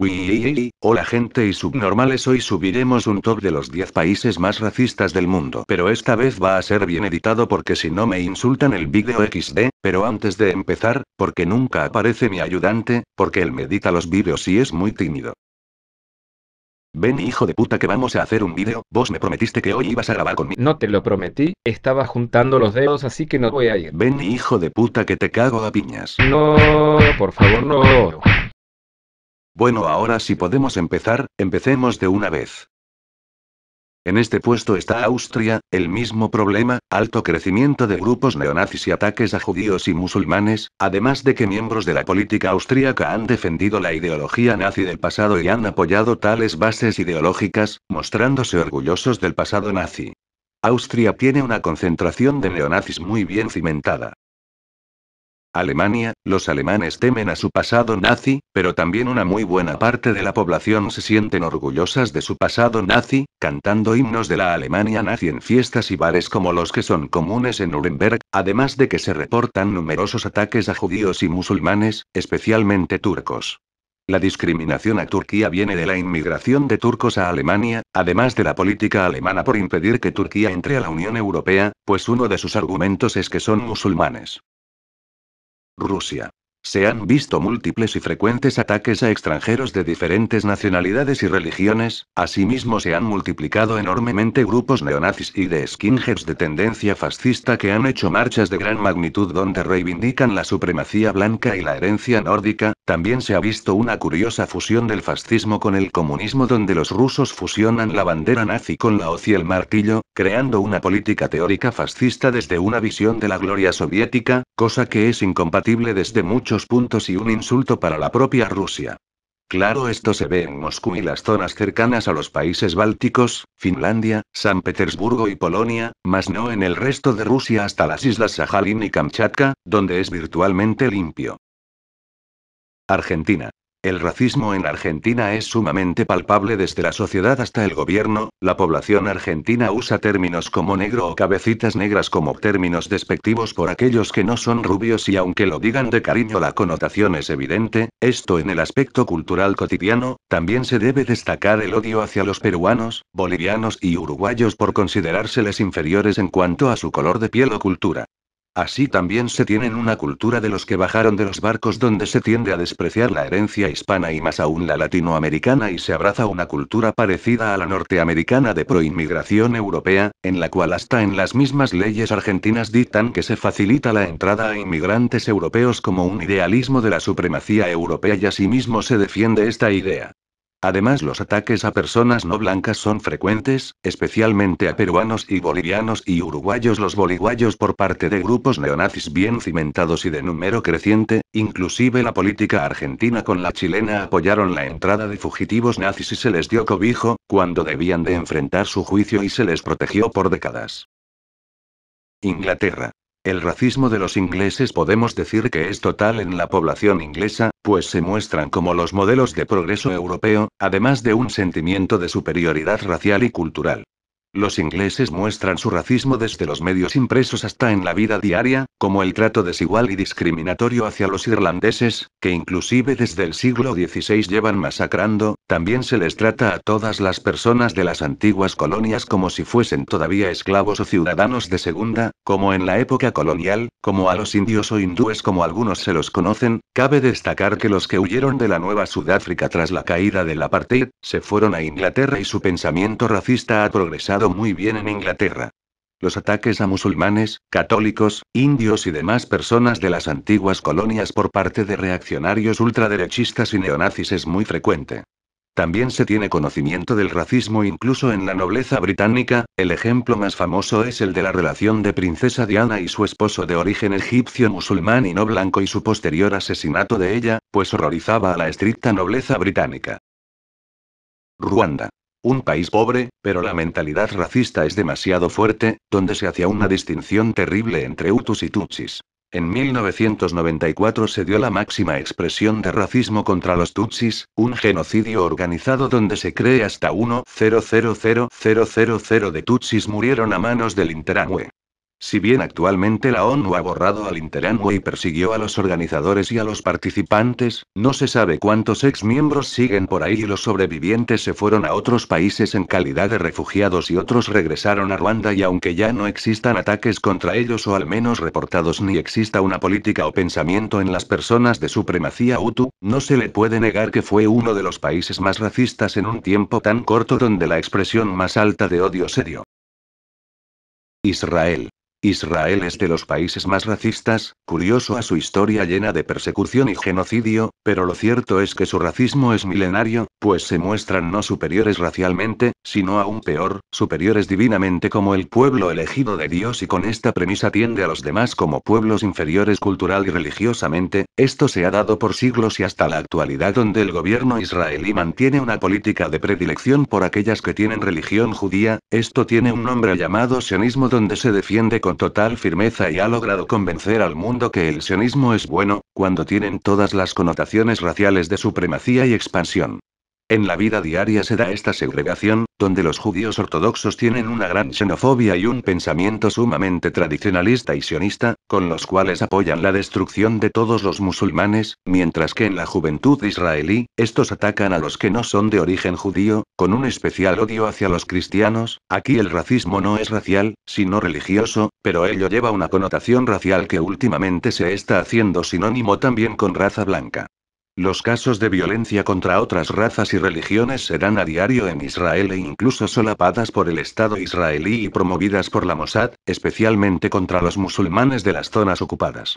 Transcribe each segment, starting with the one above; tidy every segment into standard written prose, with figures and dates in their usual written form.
Hola gente y subnormales, hoy subiremos un top de los 10 países más racistas del mundo, pero esta vez va a ser bien editado porque si no me insultan el vídeo XD, pero antes de empezar, porque nunca aparece mi ayudante, porque él me edita los vídeos y es muy tímido. Ven hijo de puta que vamos a hacer un vídeo, vos me prometiste que hoy ibas a grabar conmigo. No te lo prometí, estaba juntando los dedos así que no voy a ir. Ven hijo de puta que te cago a piñas. No, por favor, no. Bueno, ahora sí podemos empezar, empecemos de una vez. En este puesto está Austria, el mismo problema, alto crecimiento de grupos neonazis y ataques a judíos y musulmanes, además de que miembros de la política austríaca han defendido la ideología nazi del pasado y han apoyado tales bases ideológicas, mostrándose orgullosos del pasado nazi. Austria tiene una concentración de neonazis muy bien cimentada. Alemania, los alemanes temen a su pasado nazi, pero también una muy buena parte de la población se sienten orgullosas de su pasado nazi, cantando himnos de la Alemania nazi en fiestas y bares como los que son comunes en Nuremberg, además de que se reportan numerosos ataques a judíos y musulmanes, especialmente turcos. La discriminación a Turquía viene de la inmigración de turcos a Alemania, además de la política alemana por impedir que Turquía entre a la Unión Europea, pues uno de sus argumentos es que son musulmanes. Rusia. Se han visto múltiples y frecuentes ataques a extranjeros de diferentes nacionalidades y religiones, asimismo se han multiplicado enormemente grupos neonazis y de skinheads de tendencia fascista que han hecho marchas de gran magnitud donde reivindican la supremacía blanca y la herencia nórdica. También se ha visto una curiosa fusión del fascismo con el comunismo donde los rusos fusionan la bandera nazi con la hoz y el martillo, creando una política teórica fascista desde una visión de la gloria soviética, cosa que es incompatible desde muchos puntos y un insulto para la propia Rusia. Claro, esto se ve en Moscú y las zonas cercanas a los países bálticos, Finlandia, San Petersburgo y Polonia, mas no en el resto de Rusia hasta las islas Sajalín y Kamchatka, donde es virtualmente limpio. Argentina. El racismo en Argentina es sumamente palpable desde la sociedad hasta el gobierno. La población argentina usa términos como negro o cabecitas negras como términos despectivos por aquellos que no son rubios y aunque lo digan de cariño la connotación es evidente. Esto en el aspecto cultural cotidiano, también se debe destacar el odio hacia los peruanos, bolivianos y uruguayos por considerárseles inferiores en cuanto a su color de piel o cultura. Así también se tienen una cultura de los que bajaron de los barcos donde se tiende a despreciar la herencia hispana y más aún la latinoamericana y se abraza una cultura parecida a la norteamericana de proinmigración europea, en la cual hasta en las mismas leyes argentinas dictan que se facilita la entrada a inmigrantes europeos como un idealismo de la supremacía europea y asimismo se defiende esta idea. Además, los ataques a personas no blancas son frecuentes, especialmente a peruanos y bolivianos y uruguayos. Los boliguayos por parte de grupos neonazis bien cimentados y de número creciente, inclusive la política argentina con la chilena apoyaron la entrada de fugitivos nazis y se les dio cobijo, cuando debían de enfrentar su juicio y se les protegió por décadas. Inglaterra. El racismo de los ingleses podemos decir que es total en la población inglesa, pues se muestran como los modelos de progreso europeo, además de un sentimiento de superioridad racial y cultural. Los ingleses muestran su racismo desde los medios impresos hasta en la vida diaria, como el trato desigual y discriminatorio hacia los irlandeses, que inclusive desde el siglo XVI llevan masacrando. También se les trata a todas las personas de las antiguas colonias como si fuesen todavía esclavos o ciudadanos de segunda, como en la época colonial, como a los indios o hindúes como algunos se los conocen. Cabe destacar que los que huyeron de la Nueva Sudáfrica tras la caída del apartheid, se fueron a Inglaterra y su pensamiento racista ha progresado muy bien en Inglaterra. Los ataques a musulmanes, católicos, indios y demás personas de las antiguas colonias por parte de reaccionarios ultraderechistas y neonazis es muy frecuente. También se tiene conocimiento del racismo incluso en la nobleza británica. El ejemplo más famoso es el de la relación de princesa Diana y su esposo de origen egipcio musulmán y no blanco y su posterior asesinato de ella, pues horrorizaba a la estricta nobleza británica. Ruanda. Un país pobre, pero la mentalidad racista es demasiado fuerte, donde se hacía una distinción terrible entre Hutus y Tutsis. En 1994 se dio la máxima expresión de racismo contra los Tutsis, un genocidio organizado donde se cree hasta 1,000,000 de Tutsis murieron a manos del Interahamwe. Si bien actualmente la ONU ha borrado al Interanue y persiguió a los organizadores y a los participantes, no se sabe cuántos ex-miembros siguen por ahí y los sobrevivientes se fueron a otros países en calidad de refugiados y otros regresaron a Ruanda y aunque ya no existan ataques contra ellos o al menos reportados ni exista una política o pensamiento en las personas de supremacía Hutu, no se le puede negar que fue uno de los países más racistas en un tiempo tan corto donde la expresión más alta de odio se dio. Israel. Israel es de los países más racistas, curioso a su historia llena de persecución y genocidio, pero lo cierto es que su racismo es milenario, pues se muestran no superiores racialmente, sino aún peor, superiores divinamente como el pueblo elegido de Dios y con esta premisa tiende a los demás como pueblos inferiores cultural y religiosamente. Esto se ha dado por siglos y hasta la actualidad donde el gobierno israelí mantiene una política de predilección por aquellas que tienen religión judía. Esto tiene un nombre llamado sionismo donde se defiende con total firmeza y ha logrado convencer al mundo que el sionismo es bueno, cuando tienen todas las connotaciones raciales de supremacía y expansión. En la vida diaria se da esta segregación, donde los judíos ortodoxos tienen una gran xenofobia y un pensamiento sumamente tradicionalista y sionista, con los cuales apoyan la destrucción de todos los musulmanes, mientras que en la juventud israelí, estos atacan a los que no son de origen judío, con un especial odio hacia los cristianos. Aquí el racismo no es racial, sino religioso, pero ello lleva una connotación racial que últimamente se está haciendo sinónimo también con raza blanca. Los casos de violencia contra otras razas y religiones se dan a diario en Israel e incluso solapadas por el Estado israelí y promovidas por la Mossad, especialmente contra los musulmanes de las zonas ocupadas.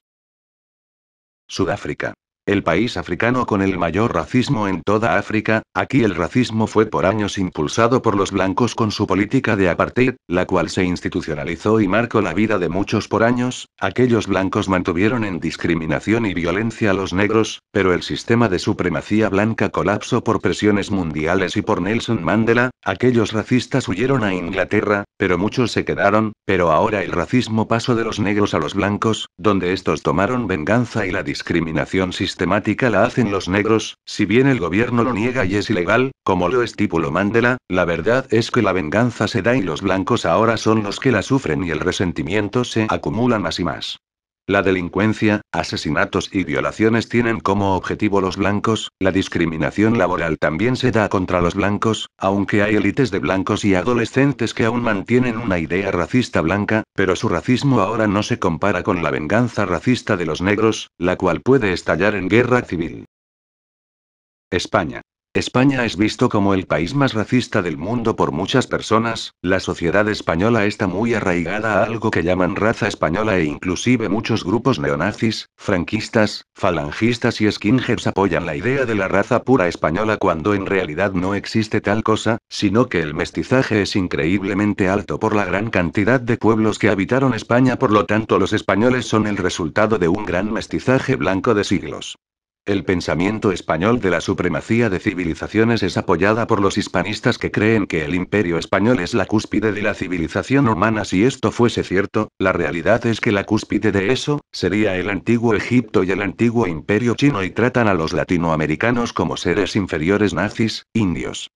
Sudáfrica. El país africano con el mayor racismo en toda África. Aquí el racismo fue por años impulsado por los blancos con su política de apartheid, la cual se institucionalizó y marcó la vida de muchos por años. Aquellos blancos mantuvieron en discriminación y violencia a los negros, pero el sistema de supremacía blanca colapsó por presiones mundiales y por Nelson Mandela. Aquellos racistas huyeron a Inglaterra, pero muchos se quedaron. Pero ahora el racismo pasó de los negros a los blancos, donde estos tomaron venganza y la discriminación sistemática la hacen los negros. Si bien el gobierno lo niega y es ilegal, como lo estipuló Mandela, la verdad es que la venganza se da y los blancos ahora son los que la sufren y el resentimiento se acumula más y más. La delincuencia, asesinatos y violaciones tienen como objetivo los blancos. La discriminación laboral también se da contra los blancos, aunque hay élites de blancos y adolescentes que aún mantienen una idea racista blanca, pero su racismo ahora no se compara con la venganza racista de los negros, la cual puede estallar en guerra civil. España. España es visto como el país más racista del mundo por muchas personas. La sociedad española está muy arraigada a algo que llaman raza española e inclusive muchos grupos neonazis, franquistas, falangistas y skinheads apoyan la idea de la raza pura española cuando en realidad no existe tal cosa, sino que el mestizaje es increíblemente alto por la gran cantidad de pueblos que habitaron España, por lo tanto los españoles son el resultado de un gran mestizaje blanco de siglos. El pensamiento español de la supremacía de civilizaciones es apoyada por los hispanistas que creen que el imperio español es la cúspide de la civilización humana. Si esto fuese cierto, la realidad es que la cúspide de eso, sería el antiguo Egipto y el antiguo imperio chino y tratan a los latinoamericanos como seres inferiores nazis, indios.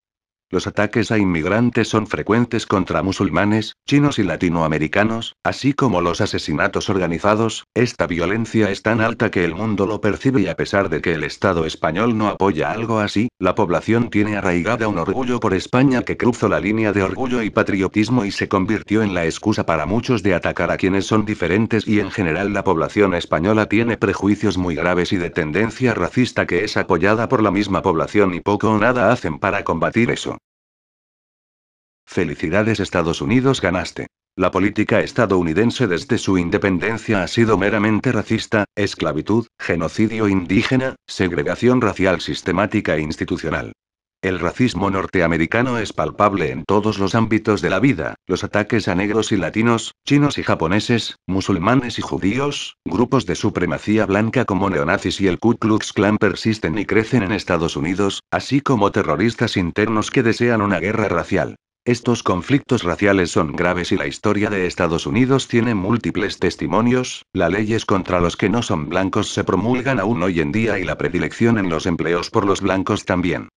Los ataques a inmigrantes son frecuentes contra musulmanes, chinos y latinoamericanos, así como los asesinatos organizados. Esta violencia es tan alta que el mundo lo percibe y a pesar de que el Estado español no apoya algo así, la población tiene arraigada un orgullo por España que cruzó la línea de orgullo y patriotismo y se convirtió en la excusa para muchos de atacar a quienes son diferentes y en general la población española tiene prejuicios muy graves y de tendencia racista que es apoyada por la misma población y poco o nada hacen para combatir eso. Felicidades Estados Unidos, ganaste. La política estadounidense desde su independencia ha sido meramente racista, esclavitud, genocidio indígena, segregación racial sistemática e institucional. El racismo norteamericano es palpable en todos los ámbitos de la vida. Los ataques a negros y latinos, chinos y japoneses, musulmanes y judíos, grupos de supremacía blanca como neonazis y el Ku Klux Klan persisten y crecen en Estados Unidos, así como terroristas internos que desean una guerra racial. Estos conflictos raciales son graves y la historia de Estados Unidos tiene múltiples testimonios. Las leyes contra los que no son blancos se promulgan aún hoy en día y la predilección en los empleos por los blancos también.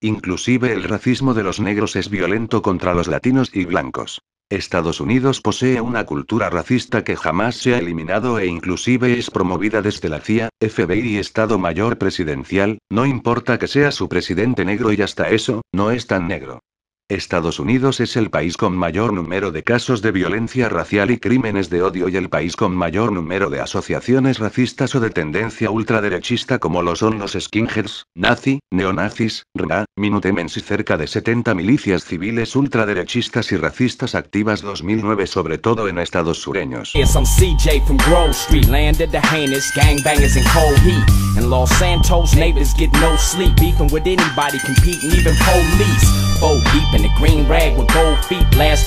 Inclusive el racismo de los negros es violento contra los latinos y blancos. Estados Unidos posee una cultura racista que jamás se ha eliminado e inclusive es promovida desde la CIA, FBI y Estado Mayor Presidencial, no importa que sea su presidente negro y hasta eso, no es tan negro. Estados Unidos es el país con mayor número de casos de violencia racial y crímenes de odio y el país con mayor número de asociaciones racistas o de tendencia ultraderechista como lo son los skinheads, nazi, neonazis, RA, Minutemens y cerca de 70 milicias civiles ultraderechistas y racistas activas 2009 sobre todo en estados sureños. Yes, I'm CJ from Grove Street, land of the heinous, gangbangers in cold heat. In Los Santos, neighbors get no sleep, beefing with anybody, competing, even police. Four deep in the green rag with gold feet, last foot